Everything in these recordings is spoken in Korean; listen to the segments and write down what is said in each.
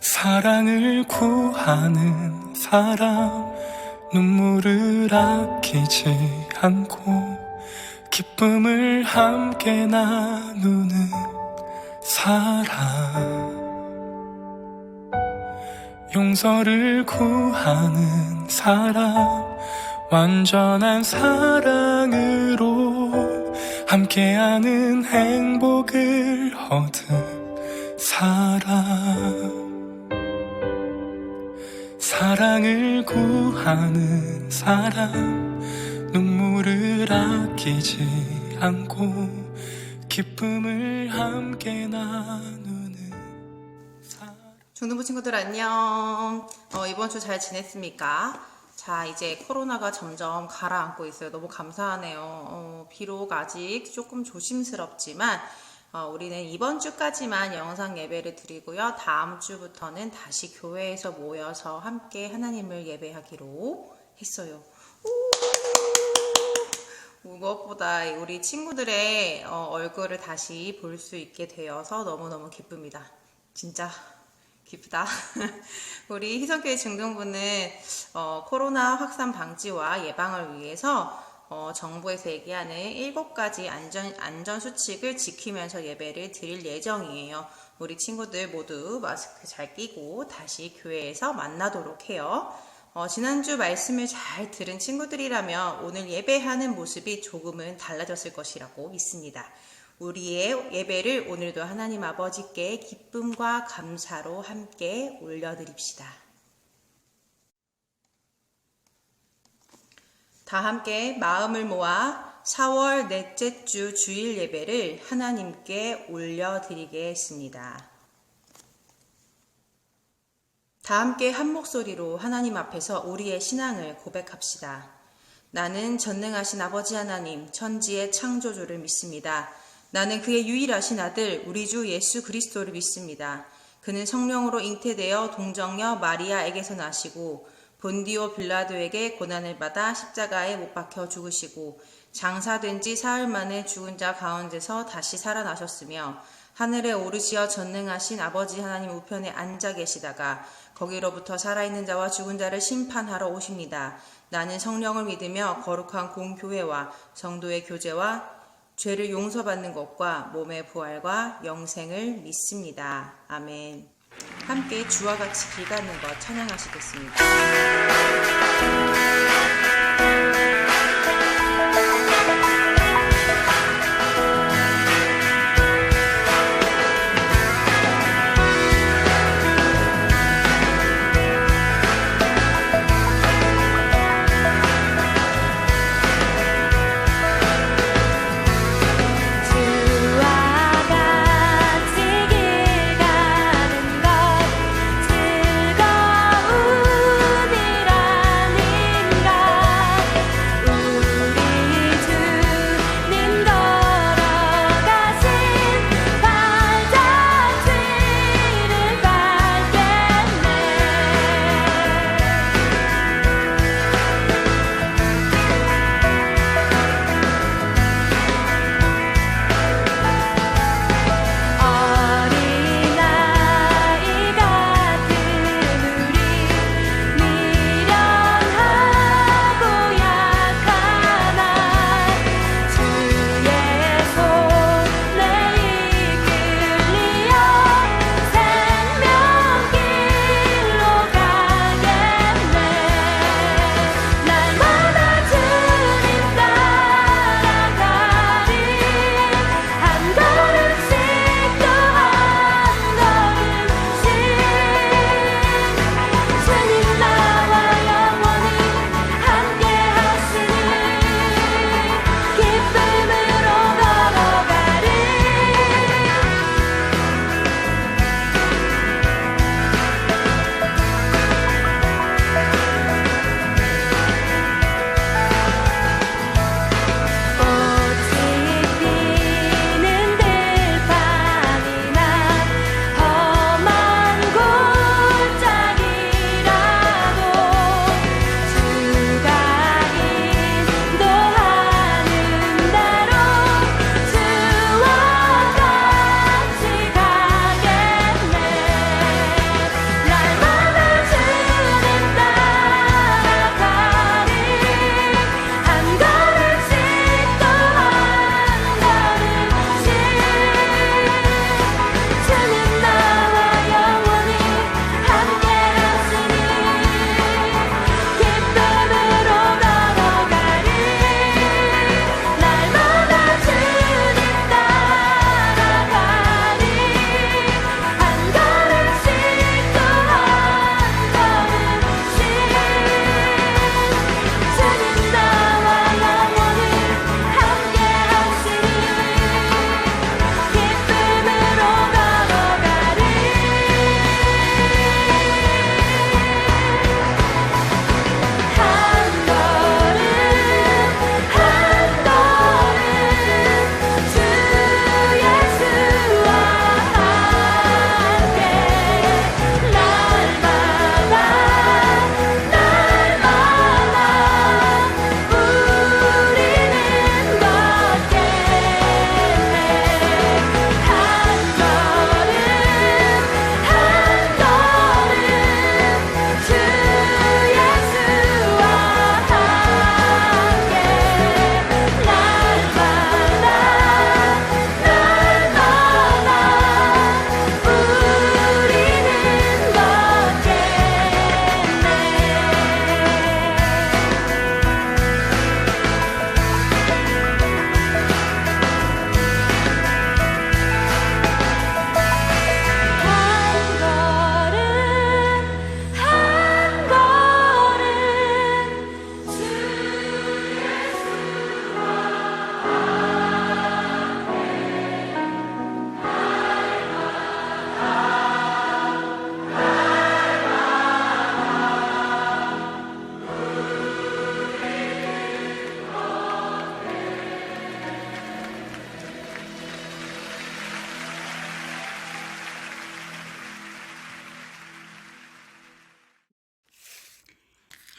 사랑을 구하는 사람, 눈물을 아끼지 않고 기쁨을 함께 나누는 사람, 용서를 구하는 사람, 완전한 사랑으로 함께하는 행복을 얻은 사람, 사랑을 구하는 사람, 눈물을 아끼지 않고 기쁨을 함께 나누는 사람. 중등부 친구들 안녕. 이번 주 잘 지냈습니까? 자, 이제 코로나가 점점 가라앉고 있어요. 너무 감사하네요. 비록 아직 조금 조심스럽지만 우리는 이번 주까지만 영상 예배를 드리고요. 다음 주부터는 다시 교회에서 모여서 함께 하나님을 예배하기로 했어요. 무엇보다 우리 친구들의 얼굴을 다시 볼 수 있게 되어서 너무너무 기쁩니다. 진짜 기쁘다. 우리 희성교회 중등부는 코로나 확산 방지와 예방을 위해서 정부에서 얘기하는 7가지 안전 수칙을 지키면서 예배를 드릴 예정이에요. 우리 친구들 모두 마스크 잘 끼고 다시 교회에서 만나도록 해요. 지난주 말씀을 잘 들은 친구들이라면 오늘 예배하는 모습이 조금은 달라졌을 것이라고 믿습니다. 우리의 예배를 오늘도 하나님 아버지께 기쁨과 감사로 함께 올려드립시다. 다 함께 마음을 모아 4월 넷째 주 주일 예배를 하나님께 올려드리겠습니다. 다 함께 한 목소리로 하나님 앞에서 우리의 신앙을 고백합시다. 나는 전능하신 아버지 하나님, 천지의 창조주를 믿습니다. 나는 그의 유일하신 아들, 우리 주 예수 그리스도를 믿습니다. 그는 성령으로 잉태되어 동정녀 마리아에게서 나시고 본디오 빌라도에게 고난을 받아 십자가에 못 박혀 죽으시고 장사된 지 사흘 만에 죽은 자 가운데서 다시 살아나셨으며 하늘에 오르시어 전능하신 아버지 하나님 우편에 앉아 계시다가 거기로부터 살아있는 자와 죽은 자를 심판하러 오십니다. 나는 성령을 믿으며 거룩한 공교회와 성도의 교제와 죄를 용서받는 것과 몸의 부활과 영생을 믿습니다. 아멘. 함께 주와 같이 길 가는 것 찬양하시겠습니다. 즐거운 일 아닌가.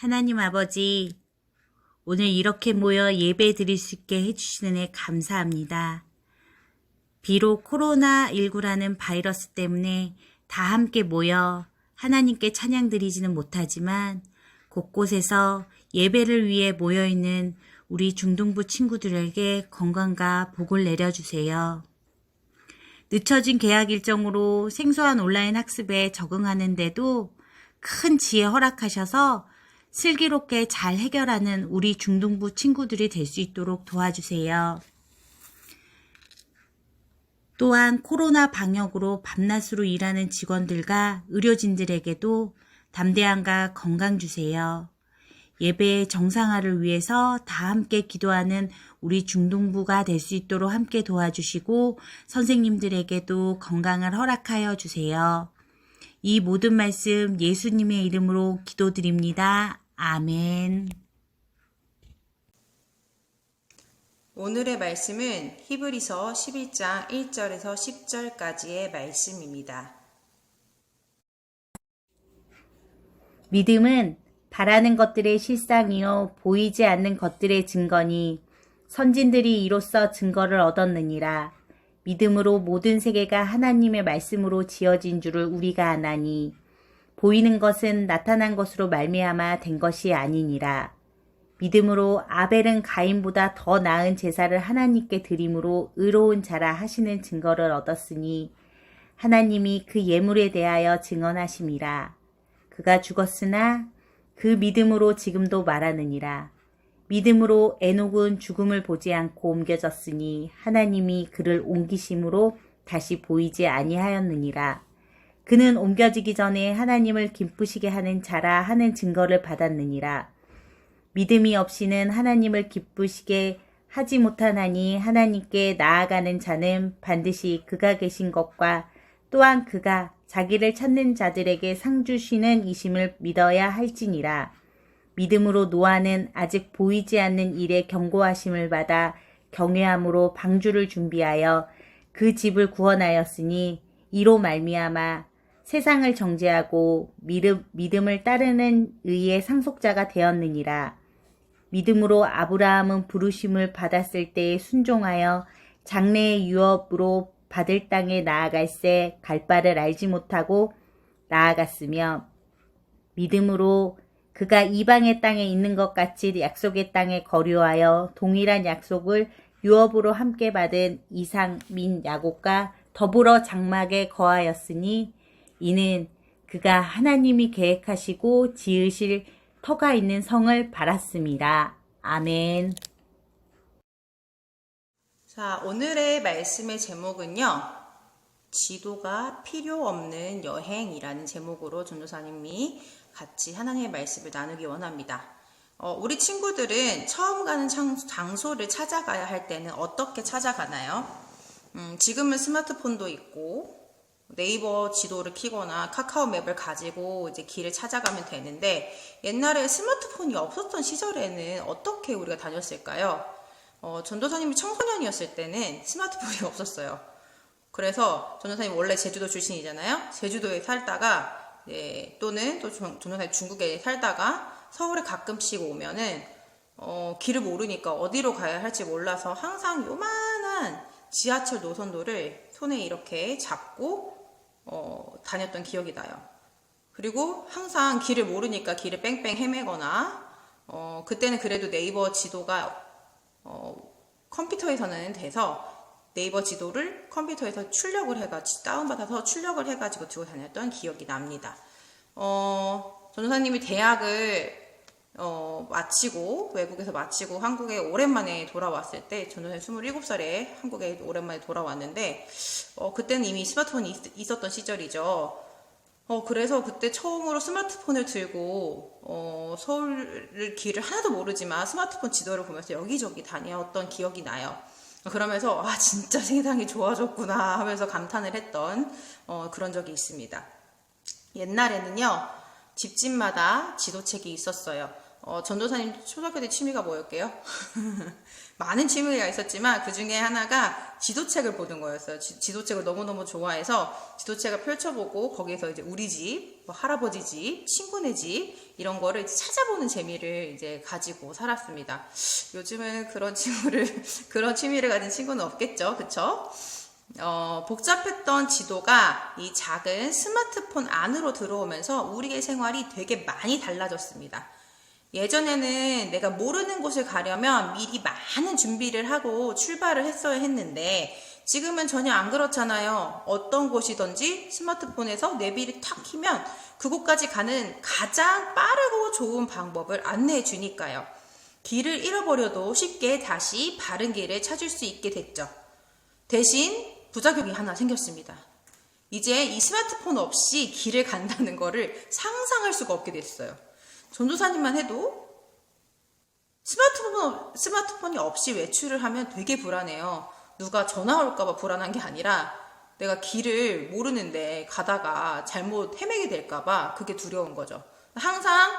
하나님 아버지, 오늘 이렇게 모여 예배 드릴 수 있게 해주시는 애 감사합니다. 비록 코로나19라는 바이러스 때문에 다 함께 모여 하나님께 찬양 드리지는 못하지만 곳곳에서 예배를 위해 모여있는 우리 중등부 친구들에게 건강과 복을 내려주세요. 늦춰진 계약 일정으로 생소한 온라인 학습에 적응하는데도 큰 지혜 허락하셔서 슬기롭게 잘 해결하는 우리 중등부 친구들이 될 수 있도록 도와주세요. 또한 코로나 방역으로 밤낮으로 일하는 직원들과 의료진들에게도 담대함과 건강 주세요. 예배의 정상화를 위해서 다 함께 기도하는 우리 중등부가 될 수 있도록 함께 도와주시고 선생님들에게도 건강을 허락하여 주세요. 이 모든 말씀 예수님의 이름으로 기도드립니다. 아멘. 오늘의 말씀은 히브리서 11장 1절에서 10절까지의 말씀입니다. 믿음은 바라는 것들의 실상이요 보이지 않는 것들의 증거니 선진들이 이로써 증거를 얻었느니라. 믿음으로 모든 세계가 하나님의 말씀으로 지어진 줄을 우리가 아나니 보이는 것은 나타난 것으로 말미암아 된 것이 아니니라. 믿음으로 아벨은 가인보다 더 나은 제사를 하나님께 드림으로 의로운 자라 하시는 증거를 얻었으니 하나님이 그 예물에 대하여 증언하심이라. 그가 죽었으나 그 믿음으로 지금도 말하느니라. 믿음으로 에녹은 죽음을 보지 않고 옮겨졌으니 하나님이 그를 옮기심으로 다시 보이지 아니하였느니라. 그는 옮겨지기 전에 하나님을 기쁘시게 하는 자라 하는 증거를 받았느니라. 믿음이 없이는 하나님을 기쁘시게 하지 못하나니 하나님께 나아가는 자는 반드시 그가 계신 것과 또한 그가 자기를 찾는 자들에게 상 주시는 이심을 믿어야 할지니라. 믿음으로 노아는 아직 보이지 않는 일에 경고하심을 받아 경외함으로 방주를 준비하여 그 집을 구원하였으니 이로 말미암아 세상을 정죄하고 믿음을 따르는 의의 상속자가 되었느니라. 믿음으로 아브라함은 부르심을 받았을 때에 순종하여 장래의 유업으로 받을 땅에 나아갈새 갈 바를 알지 못하고 나아갔으며 믿음으로 그가 이방의 땅에 있는 것 같이 약속의 땅에 거류하여 동일한 약속을 유업으로 함께 받은 이삭 민 야곱과 더불어 장막에 거하였으니 이는 그가 하나님이 계획하시고 지으실 터가 있는 성을 바랐습니다. 아멘. 자, 오늘의 말씀의 제목은요. 지도가 필요 없는 여행이라는 제목으로 전도사님이 같이 하나님의 말씀을 나누기 원합니다. 우리 친구들은 처음 가는 장소를 찾아가야 할 때는 어떻게 찾아가나요? 지금은 스마트폰도 있고 네이버 지도를 켜거나 카카오 맵을 가지고 이제 길을 찾아가면 되는데 옛날에 스마트폰이 없었던 시절에는 어떻게 우리가 다녔을까요? 전도사님이 청소년이었을 때는 스마트폰이 없었어요. 그래서 전도사님 원래 제주도 출신이잖아요. 제주도에 살다가 또는 또 전도사님 중국에 살다가 서울에 가끔씩 오면은 길을 모르니까 어디로 가야 할지 몰라서 항상 요만한 지하철 노선도를 손에 이렇게 잡고 다녔던 기억이 나요. 그리고 항상 길을 모르니까 길을 뺑뺑 헤매거나 그때는 그래도 네이버 지도가 컴퓨터에서는 돼서 네이버 지도를 컴퓨터에서 출력을 해가지고 다운받아서 출력을 해가지고 들고 다녔던 기억이 납니다. 전도사님이 대학을 마치고 외국에서 마치고 한국에 오랜만에 돌아왔을 때 전도사님 27살에 한국에 오랜만에 돌아왔는데 그때는 이미 스마트폰이 있었던 시절이죠. 그래서 그때 처음으로 스마트폰을 들고 서울 길을 하나도 모르지만 스마트폰 지도를 보면서 여기저기 다녔던 기억이 나요. 그러면서 진짜 세상이 좋아졌구나 하면서 감탄을 했던 그런 적이 있습니다. 옛날에는요 집집마다 지도책이 있었어요. 전도사님 초등학교 때 취미가 뭐였게요? 많은 취미가 있었지만 그 중에 하나가 지도책을 보는 거였어요. 지도책을 너무너무 좋아해서 지도책을 펼쳐보고 거기에서 이제 우리 집, 뭐 할아버지 집, 친구네 집 이런 거를 이제 찾아보는 재미를 이제 가지고 살았습니다. 요즘은 그런 취미를 가진 친구는 없겠죠, 그쵸? 복잡했던 지도가 이 작은 스마트폰 안으로 들어오면서 우리의 생활이 되게 많이 달라졌습니다. 예전에는 내가 모르는 곳을 가려면 미리 많은 준비를 하고 출발을 했어야 했는데 지금은 전혀 안 그렇잖아요. 어떤 곳이든지 스마트폰에서 내비를 탁 키면 그곳까지 가는 가장 빠르고 좋은 방법을 안내해 주니까요. 길을 잃어버려도 쉽게 다시 바른 길을 찾을 수 있게 됐죠. 대신 부작용이 하나 생겼습니다. 이제 이 스마트폰 없이 길을 간다는 거를 상상할 수가 없게 됐어요. 전도사님만 해도 스마트폰이 없이 외출을 하면 되게 불안해요. 누가 전화 올까봐 불안한 게 아니라 내가 길을 모르는데 가다가 잘못 헤매게 될까봐 그게 두려운 거죠. 항상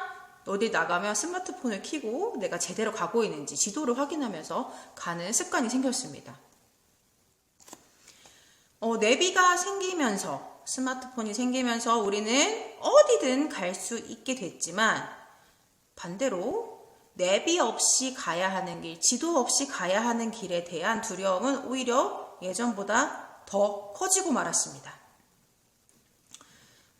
어디 나가면 스마트폰을 켜고 내가 제대로 가고 있는지 지도를 확인하면서 가는 습관이 생겼습니다. 내비가 생기면서 스마트폰이 생기면서 우리는 어디든 갈 수 있게 됐지만 반대로 내비 없이 가야 하는 길, 지도 없이 가야 하는 길에 대한 두려움은 오히려 예전보다 더 커지고 말았습니다.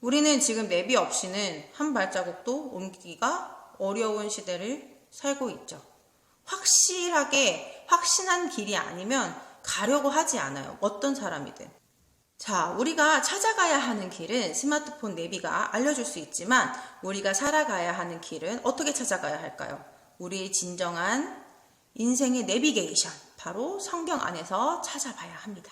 우리는 지금 내비 없이는 한 발자국도 옮기기가 어려운 시대를 살고 있죠. 확신한 길이 아니면 가려고 하지 않아요. 어떤 사람이든. 자, 우리가 찾아가야 하는 길은 스마트폰 내비가 알려줄 수 있지만 우리가 살아가야 하는 길은 어떻게 찾아가야 할까요? 우리의 진정한 인생의 내비게이션, 바로 성경 안에서 찾아봐야 합니다.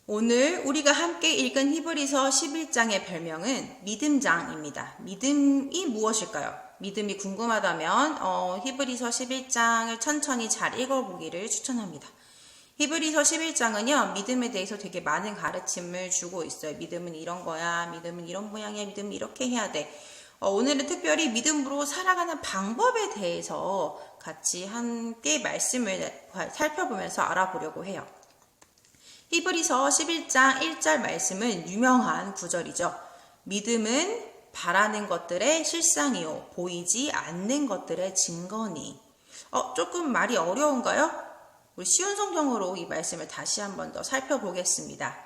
오늘 우리가 함께 읽은 히브리서 11장의 별명은 믿음장입니다. 믿음이 무엇일까요? 믿음이 궁금하다면 히브리서 11장을 천천히 잘 읽어보기를 추천합니다. 히브리서 11장은요, 믿음에 대해서 되게 많은 가르침을 주고 있어요. 믿음은 이런 거야, 믿음은 이런 모양이야, 믿음은 이렇게 해야 돼. 오늘은 특별히 믿음으로 살아가는 방법에 대해서 같이 함께 말씀을 살펴보면서 알아보려고 해요. 히브리서 11장 1절 말씀은 유명한 구절이죠. 믿음은 바라는 것들의 실상이요, 보이지 않는 것들의 증거니. 조금 말이 어려운가요? 우리 쉬운 성경으로 이 말씀을 다시 한 번 더 살펴보겠습니다.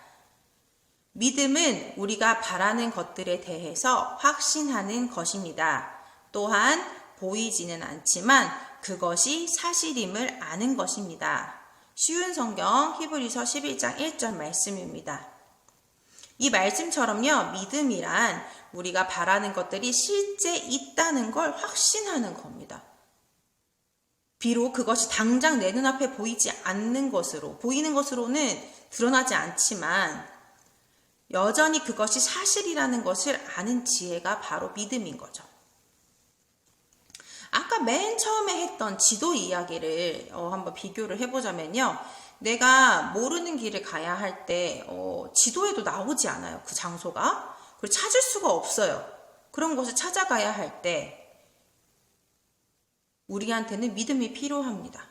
믿음은 우리가 바라는 것들에 대해서 확신하는 것입니다. 또한 보이지는 않지만 그것이 사실임을 아는 것입니다. 쉬운 성경 히브리서 11장 1절 말씀입니다. 이 말씀처럼요, 믿음이란 우리가 바라는 것들이 실제 있다는 걸 확신하는 겁니다. 비록 그것이 당장 내 눈앞에 보이지 않는 것으로, 보이는 것으로는 드러나지 않지만 여전히 그것이 사실이라는 것을 아는 지혜가 바로 믿음인 거죠. 아까 맨 처음에 했던 지도 이야기를 한번 비교를 해보자면요. 내가 모르는 길을 가야 할 때 지도에도 나오지 않아요. 그 장소가. 그리고 찾을 수가 없어요. 그런 곳을 찾아가야 할 때 우리한테는 믿음이 필요합니다.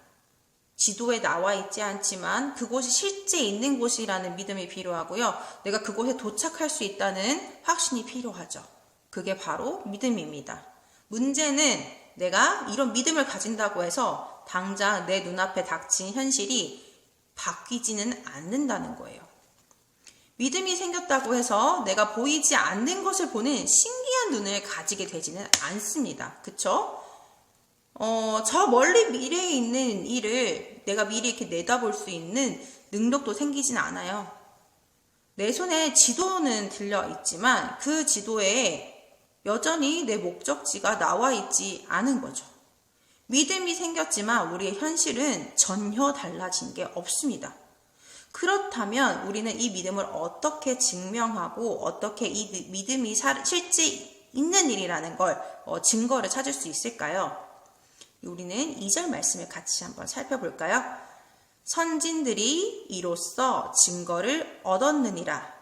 지도에 나와 있지 않지만 그곳이 실제 있는 곳이라는 믿음이 필요하고요. 내가 그곳에 도착할 수 있다는 확신이 필요하죠. 그게 바로 믿음입니다. 문제는 내가 이런 믿음을 가진다고 해서 당장 내 눈앞에 닥친 현실이 바뀌지는 않는다는 거예요. 믿음이 생겼다고 해서 내가 보이지 않는 것을 보는 신기한 눈을 가지게 되지는 않습니다. 그쵸? 저 멀리 미래에 있는 일을 내가 미리 이렇게 내다볼 수 있는 능력도 생기진 않아요. 내 손에 지도는 들려 있지만 그 지도에 여전히 내 목적지가 나와 있지 않은 거죠. 믿음이 생겼지만 우리의 현실은 전혀 달라진 게 없습니다. 그렇다면 우리는 이 믿음을 어떻게 증명하고 어떻게 이 믿음이 실제 있는 일이라는 걸 증거를 찾을 수 있을까요? 우리는 2절 말씀을 같이 한번 살펴볼까요? 선진들이 이로써 증거를 얻었느니라.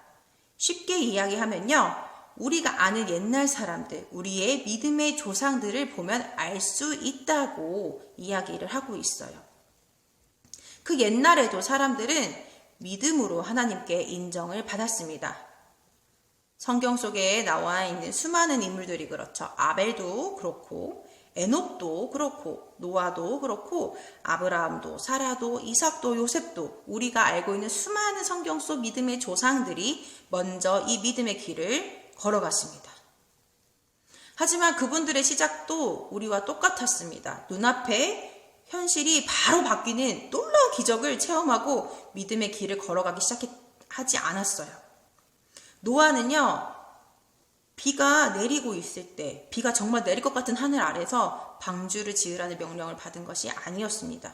쉽게 이야기하면요. 우리가 아는 옛날 사람들, 우리의 믿음의 조상들을 보면 알 수 있다고 이야기를 하고 있어요. 그 옛날에도 사람들은 믿음으로 하나님께 인정을 받았습니다. 성경 속에 나와 있는 수많은 인물들이 그렇죠. 아벨도 그렇고, 에녹도 그렇고, 노아도 그렇고, 아브라함도, 사라도, 이삭도, 요셉도, 우리가 알고 있는 수많은 성경 속 믿음의 조상들이 먼저 이 믿음의 길을 걸어갔습니다. 하지만 그분들의 시작도 우리와 똑같았습니다. 눈앞에 현실이 바로 바뀌는 놀라운 기적을 체험하고 믿음의 길을 걸어가기 시작하지 않았어요. 노아는요, 비가 내리고 있을 때, 비가 정말 내릴 것 같은 하늘 아래서 방주를 지으라는 명령을 받은 것이 아니었습니다.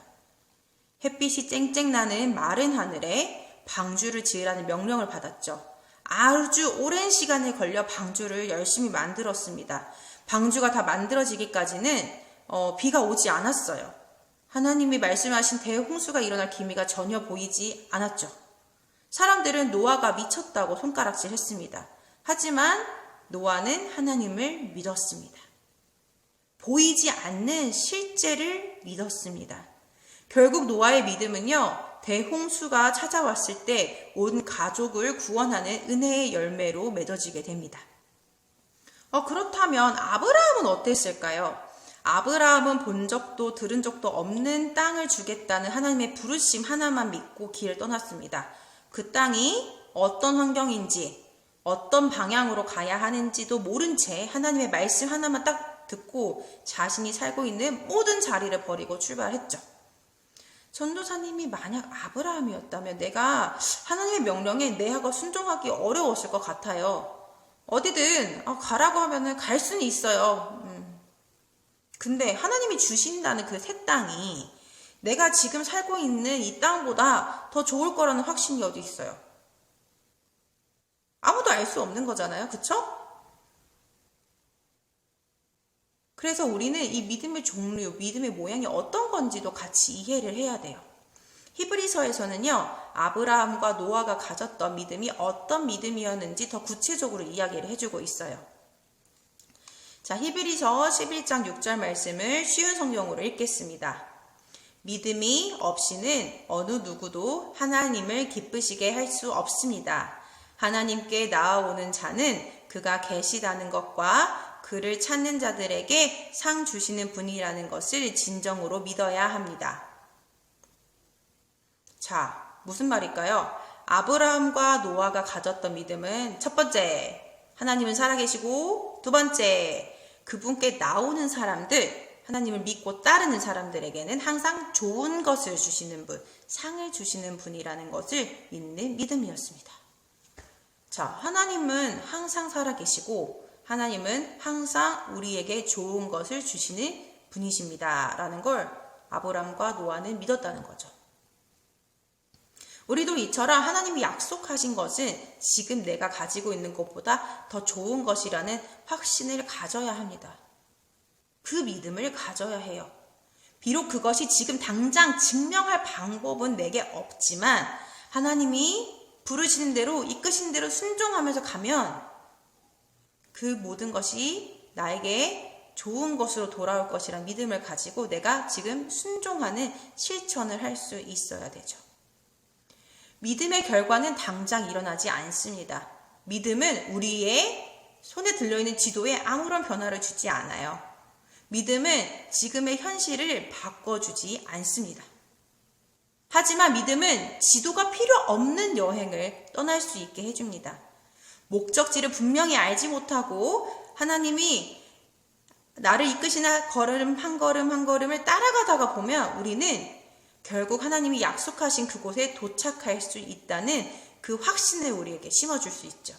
햇빛이 쨍쨍 나는 마른 하늘에 방주를 지으라는 명령을 받았죠. 아주 오랜 시간에 걸려 방주를 열심히 만들었습니다. 방주가 다 만들어지기까지는 비가 오지 않았어요. 하나님이 말씀하신 대홍수가 일어날 기미가 전혀 보이지 않았죠. 사람들은 노아가 미쳤다고 손가락질 했습니다. 하지만 노아는 하나님을 믿었습니다. 보이지 않는 실제를 믿었습니다. 결국 노아의 믿음은요, 대홍수가 찾아왔을 때 온 가족을 구원하는 은혜의 열매로 맺어지게 됩니다. 그렇다면 아브라함은 어땠을까요? 아브라함은 본 적도 들은 적도 없는 땅을 주겠다는 하나님의 부르심 하나만 믿고 길을 떠났습니다. 그 땅이 어떤 환경인지, 어떤 방향으로 가야 하는지도 모른 채 하나님의 말씀 하나만 딱 듣고 자신이 살고 있는 모든 자리를 버리고 출발했죠. 전도사님이 만약 아브라함이었다면 내가 하나님의 명령에 내하고 순종하기 어려웠을 것 같아요. 어디든 가라고 하면 갈 수는 있어요. 근데 하나님이 주신다는 그 새 땅이 내가 지금 살고 있는 이 땅보다 더 좋을 거라는 확신이 어디 있어요? 아무도 알 수 없는 거잖아요. 그쵸? 그래서 우리는 이 믿음의 종류, 믿음의 모양이 어떤 건지도 같이 이해를 해야 돼요. 히브리서에서는요, 아브라함과 노아가 가졌던 믿음이 어떤 믿음이었는지 더 구체적으로 이야기를 해주고 있어요. 자, 히브리서 11장 6절 말씀을 쉬운 성경으로 읽겠습니다. 믿음이 없이는 어느 누구도 하나님을 기쁘시게 할 수 없습니다. 하나님께 나아오는 자는 그가 계시다는 것과 그를 찾는 자들에게 상 주시는 분이라는 것을 진정으로 믿어야 합니다. 자, 무슨 말일까요? 아브라함과 노아가 가졌던 믿음은 첫 번째, 하나님은 살아계시고, 두 번째, 그분께 나오는 사람들, 하나님을 믿고 따르는 사람들에게는 항상 좋은 것을 주시는 분, 상을 주시는 분이라는 것을 믿는 믿음이었습니다. 자, 하나님은 항상 살아계시고 하나님은 항상 우리에게 좋은 것을 주시는 분이십니다. 라는 걸 아브라함과 노아는 믿었다는 거죠. 우리도 이처럼 하나님이 약속하신 것은 지금 내가 가지고 있는 것보다 더 좋은 것이라는 확신을 가져야 합니다. 그 믿음을 가져야 해요. 비록 그것이 지금 당장 증명할 방법은 내게 없지만 하나님이 부르시는 대로 이끄시는 대로 순종하면서 가면 그 모든 것이 나에게 좋은 것으로 돌아올 것이란 믿음을 가지고 내가 지금 순종하는 실천을 할 수 있어야 되죠. 믿음의 결과는 당장 일어나지 않습니다. 믿음은 우리의 손에 들려있는 지도에 아무런 변화를 주지 않아요. 믿음은 지금의 현실을 바꿔주지 않습니다. 하지만 믿음은 지도가 필요 없는 여행을 떠날 수 있게 해줍니다. 목적지를 분명히 알지 못하고 하나님이 나를 이끄시나 걸음 한 걸음 한 걸음을 따라가다가 보면 우리는 결국 하나님이 약속하신 그곳에 도착할 수 있다는 그 확신을 우리에게 심어줄 수 있죠.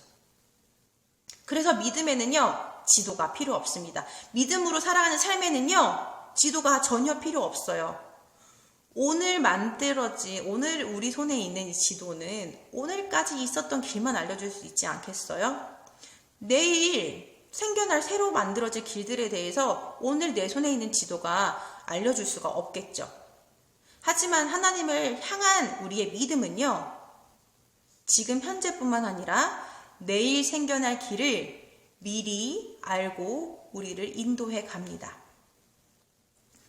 그래서 믿음에는요, 지도가 필요 없습니다. 믿음으로 살아가는 삶에는요, 지도가 전혀 필요 없어요. 오늘 우리 손에 있는 이 지도는 오늘까지 있었던 길만 알려줄 수 있지 않겠어요? 내일 생겨날 새로 만들어질 길들에 대해서 오늘 내 손에 있는 지도가 알려줄 수가 없겠죠. 하지만 하나님을 향한 우리의 믿음은요, 지금 현재뿐만 아니라 내일 생겨날 길을 미리 알고 우리를 인도해 갑니다.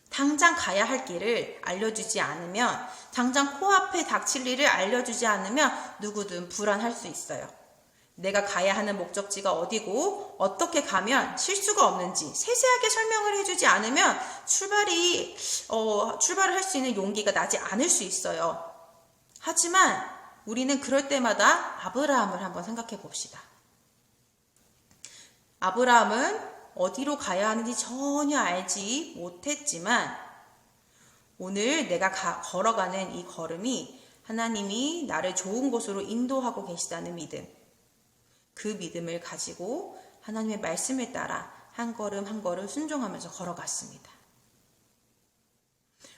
당장 가야 할 길을 알려주지 않으면, 당장 코앞에 닥칠 일을 알려주지 않으면 누구든 불안할 수 있어요. 내가 가야 하는 목적지가 어디고 어떻게 가면 실수가 없는지 세세하게 설명을 해주지 않으면 출발을 할 수 있는 용기가 나지 않을 수 있어요. 하지만 우리는 그럴 때마다 아브라함을 한번 생각해 봅시다. 아브라함은 어디로 가야 하는지 전혀 알지 못했지만 오늘 내가 걸어가는 이 걸음이 하나님이 나를 좋은 곳으로 인도하고 계시다는 믿음, 그 믿음을 가지고 하나님의 말씀에 따라 한 걸음 한 걸음 순종하면서 걸어갔습니다.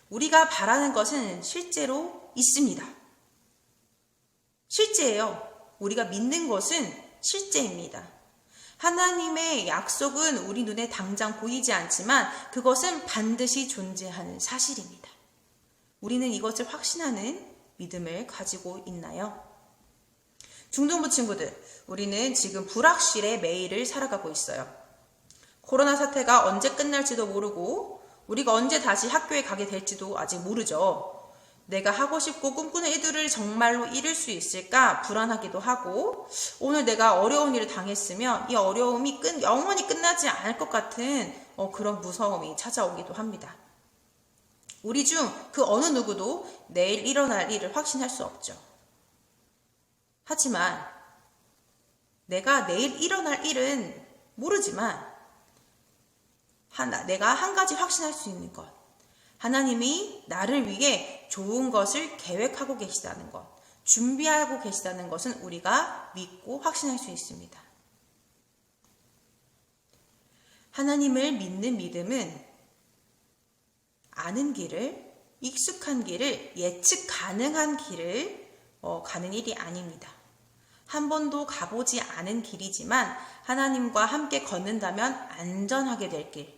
우리가 바라는 것은 실제로 있습니다. 실제예요. 우리가 믿는 것은 실제입니다. 하나님의 약속은 우리 눈에 당장 보이지 않지만 그것은 반드시 존재하는 사실입니다. 우리는 이것을 확신하는 믿음을 가지고 있나요? 중등부 친구들, 우리는 지금 불확실의 매일을 살아가고 있어요. 코로나 사태가 언제 끝날지도 모르고 우리가 언제 다시 학교에 가게 될지도 아직 모르죠. 내가 하고 싶고 꿈꾸는 일들을 정말로 이룰 수 있을까 불안하기도 하고, 오늘 내가 어려운 일을 당했으면 이 어려움이 영원히 끝나지 않을 것 같은 그런 무서움이 찾아오기도 합니다. 우리 중 그 어느 누구도 내일 일어날 일을 확신할 수 없죠. 하지만 내가 내일 일어날 일은 모르지만 내가 한 가지 확신할 수 있는 것, 하나님이 나를 위해 좋은 것을 계획하고 계시다는 것, 준비하고 계시다는 것은 우리가 믿고 확신할 수 있습니다. 하나님을 믿는 믿음은 아는 길을, 익숙한 길을, 예측 가능한 길을 가는 일이 아닙니다. 한 번도 가보지 않은 길이지만 하나님과 함께 걷는다면 안전하게 될 길,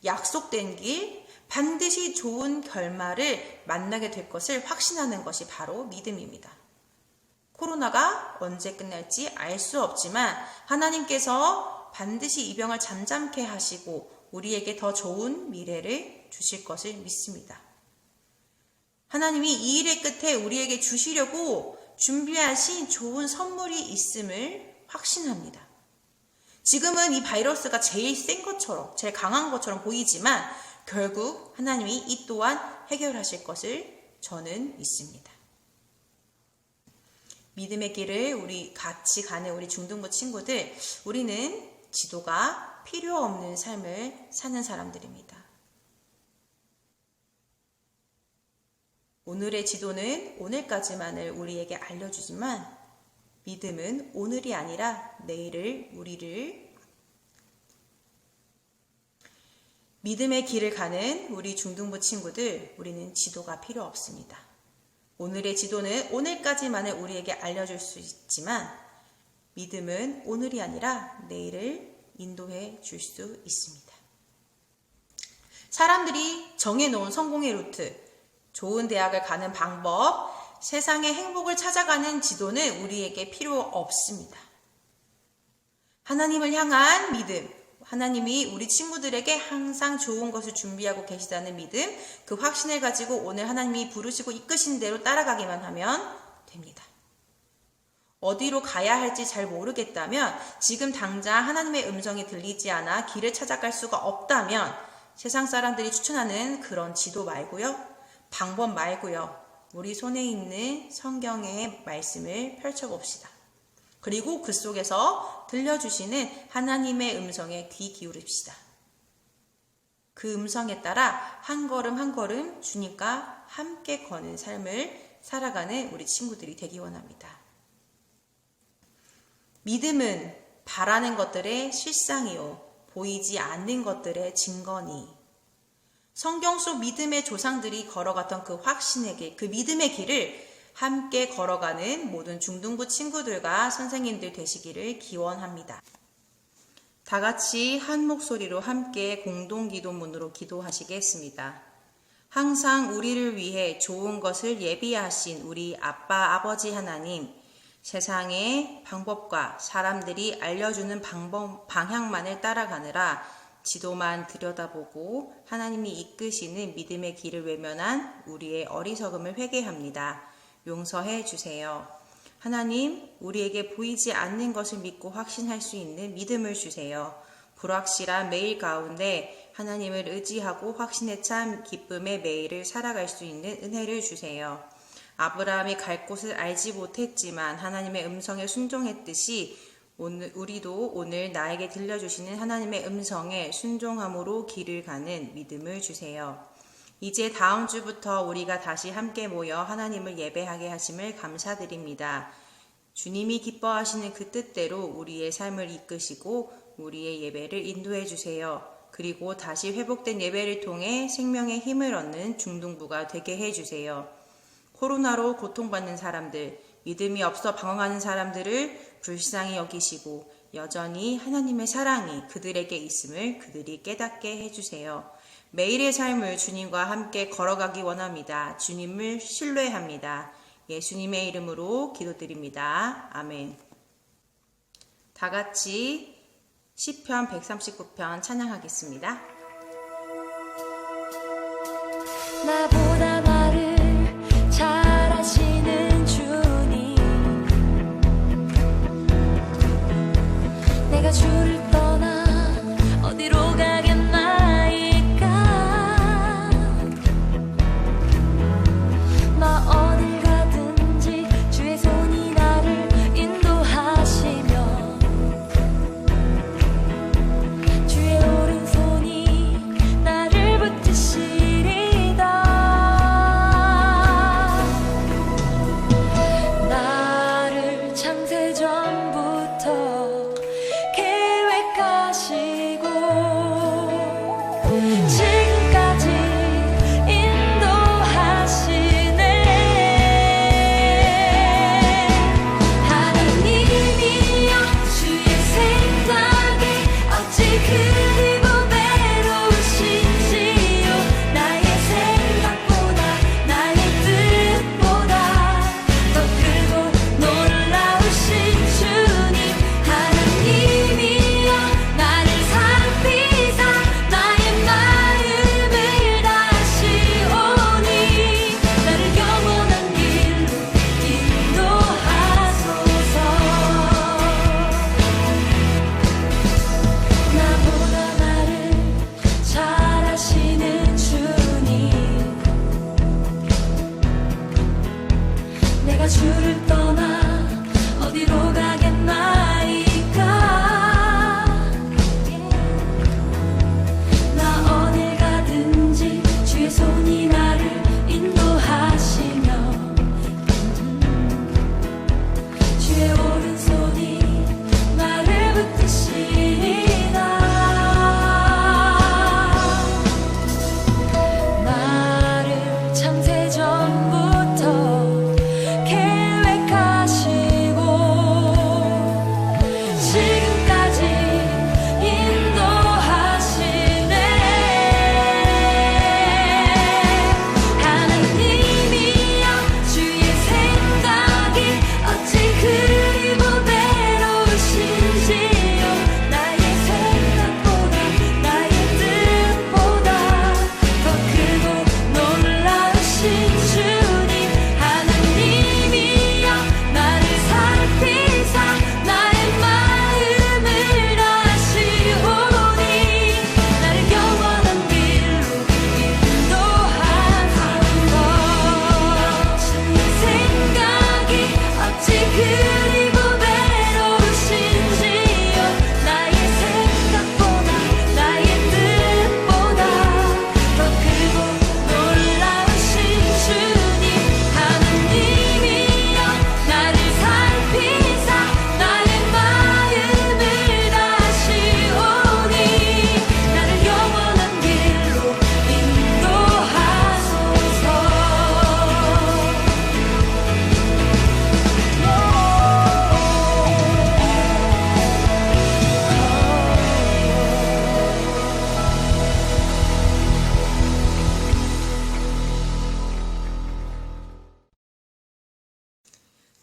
약속된 길, 반드시 좋은 결말을 만나게 될 것을 확신하는 것이 바로 믿음입니다. 코로나가 언제 끝날지 알 수 없지만 하나님께서 반드시 이 병을 잠잠케 하시고 우리에게 더 좋은 미래를 주실 것을 믿습니다. 하나님이 이 일의 끝에 우리에게 주시려고 준비하신 좋은 선물이 있음을 확신합니다. 지금은 이 바이러스가 제일 센 것처럼, 제일 강한 것처럼 보이지만 결국 하나님이 이 또한 해결하실 것을 저는 믿습니다. 믿음의 길을 우리 같이 가는 우리 중등부 친구들, 우리는 지도가 필요 없는 삶을 사는 사람들입니다. 오늘의 지도는 오늘까지만을 우리에게 알려주지만 믿음은 오늘이 아니라 믿음의 길을 가는 우리 중등부 친구들, 우리는 지도가 필요 없습니다. 오늘의 지도는 오늘까지만을 우리에게 알려줄 수 있지만 믿음은 오늘이 아니라 내일을 인도해 줄 수 있습니다. 사람들이 정해놓은 성공의 루트, 좋은 대학을 가는 방법, 세상의 행복을 찾아가는 지도는 우리에게 필요 없습니다. 하나님을 향한 믿음, 하나님이 우리 친구들에게 항상 좋은 것을 준비하고 계시다는 믿음, 그 확신을 가지고 오늘 하나님이 부르시고 이끄신 대로 따라가기만 하면 됩니다. 어디로 가야 할지 잘 모르겠다면, 지금 당장 하나님의 음성이 들리지 않아 길을 찾아갈 수가 없다면 세상 사람들이 추천하는 그런 지도 말고요, 방법 말고요, 우리 손에 있는 성경의 말씀을 펼쳐봅시다. 그리고 그 속에서 들려주시는 하나님의 음성에 귀 기울입시다. 그 음성에 따라 한 걸음 한 걸음 주님과 함께 거는 삶을 살아가는 우리 친구들이 되기 원합니다. 믿음은 바라는 것들의 실상이요, 보이지 않는 것들의 증거니. 성경 속 믿음의 조상들이 걸어갔던 그 확신의 길, 그 믿음의 길을 함께 걸어가는 모든 중등부 친구들과 선생님들 되시기를 기원합니다. 다 같이 한 목소리로 함께 공동기도문으로 기도하시겠습니다. 항상 우리를 위해 좋은 것을 예비하신 우리 아빠, 아버지 하나님, 세상의 방법과 사람들이 알려주는 방향만을 따라가느라 지도만 들여다보고 하나님이 이끄시는 믿음의 길을 외면한 우리의 어리석음을 회개합니다. 용서해 주세요. 하나님, 우리에게 보이지 않는 것을 믿고 확신할 수 있는 믿음을 주세요. 불확실한 매일 가운데 하나님을 의지하고 확신에 찬 기쁨의 매일을 살아갈 수 있는 은혜를 주세요. 아브라함이 갈 곳을 알지 못했지만 하나님의 음성에 순종했듯이 우리도 오늘 나에게 들려주시는 하나님의 음성에 순종함으로 길을 가는 믿음을 주세요. 이제 다음 주부터 우리가 다시 함께 모여 하나님을 예배하게 하심을 감사드립니다. 주님이 기뻐하시는 그 뜻대로 우리의 삶을 이끄시고 우리의 예배를 인도해 주세요. 그리고 다시 회복된 예배를 통해 생명의 힘을 얻는 중등부가 되게 해 주세요. 코로나로 고통받는 사람들, 믿음이 없어 방황하는 사람들을 불쌍히 여기시고 여전히 하나님의 사랑이 그들에게 있음을 그들이 깨닫게 해주세요. 매일의 삶을 주님과 함께 걸어가기 원합니다. 주님을 신뢰합니다. 예수님의 이름으로 기도드립니다. 아멘. 다 같이 시편 139편 찬양하겠습니다. 나보다 나를 잘 아시는 주님, 내가 주를 떠나 어디로 가겠나이까. 나 어딜 가든지 주의 손이 나를 인도하시며 주의 오른손이 나를 붙드시리다.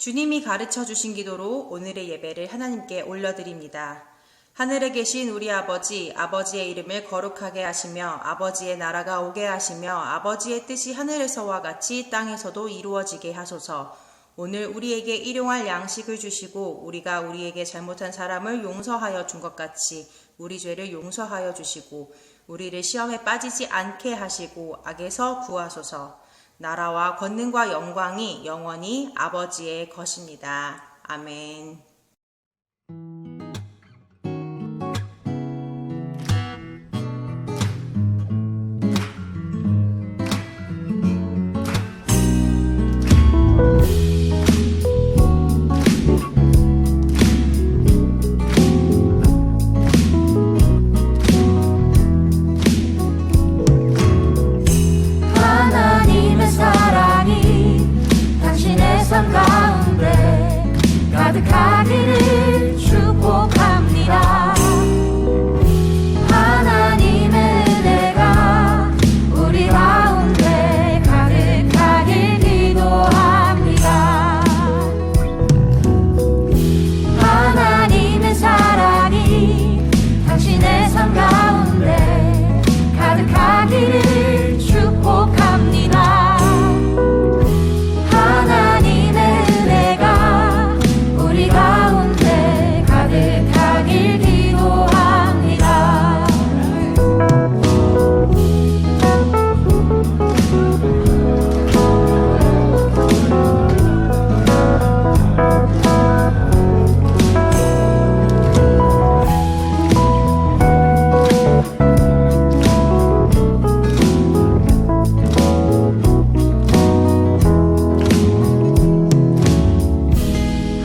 주님이 가르쳐 주신 기도로 오늘의 예배를 하나님께 올려드립니다. 하늘에 계신 우리 아버지, 아버지의 이름을 거룩하게 하시며 아버지의 나라가 오게 하시며 아버지의 뜻이 하늘에서와 같이 땅에서도 이루어지게 하소서. 오늘 우리에게 일용할 양식을 주시고 우리가 우리에게 잘못한 사람을 용서하여 준 것 같이 우리 죄를 용서하여 주시고 우리를 시험에 빠지지 않게 하시고 악에서 구하소서. 나라와 권능과 영광이 영원히 아버지의 것입니다. 아멘. 하나님의 사랑이 당신의 삶 가운데 가득하기를 축복합니다. 하나님의 은혜가 우리 가운데 가득하길 기도합니다. 하나님의 사랑이 당신의 삶 가운데 가득하기를 축복합니다. 하나님의 은혜가 우리 가운데 가득하길 기도합니다.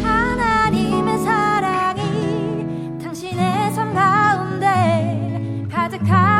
하나님의 사랑이 당신의 삶 가운데 가득하